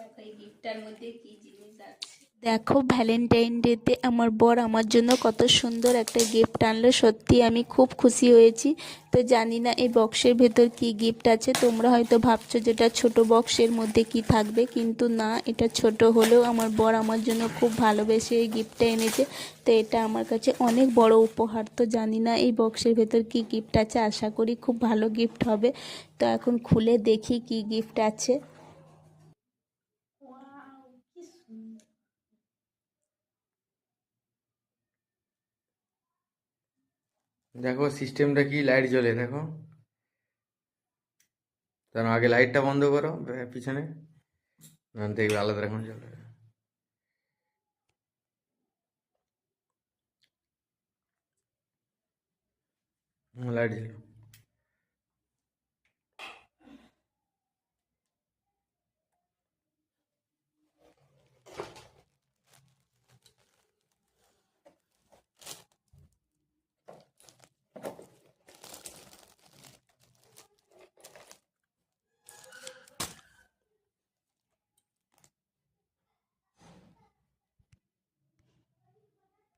দেখো এই গিফটটার মধ্যে কি জিনিস আছে। দেখো ভ্যালেন্টাইন ডেতে আমার বর আমার জন্য কত সুন্দর একটা গিফট আনলো, সত্যি আমি খুব খুশি হয়েছি। তো জানি না এই বক্সের ভেতর কি গিফট আছে। তোমরা হয়তো ভাবছো যেটা ছোট বক্সের মধ্যে কি থাকবে, কিন্তু না, এটা ছোট হলেও আমার বর আমার জন্য খুব ভালোবেসে এই গিফটটা এনেছে। তো এটা আমার কাছে অনেক বড় উপহার। তো জানি না এই বক্সের ভেতর কি গিফট আছে, আশা করি খুব ভালো গিফট হবে। তো এখন খুলে দেখি কি গিফট আছে। ওয়াও, কি সুন্দর। দেখো সিস্টেমটা কি, লাইট জ্বলে দেখো। তার আগে লাইটটা বন্ধ করো পিছনে, দেখবে আলাদা রকম জ্বলবে। লাইট জ্বলো।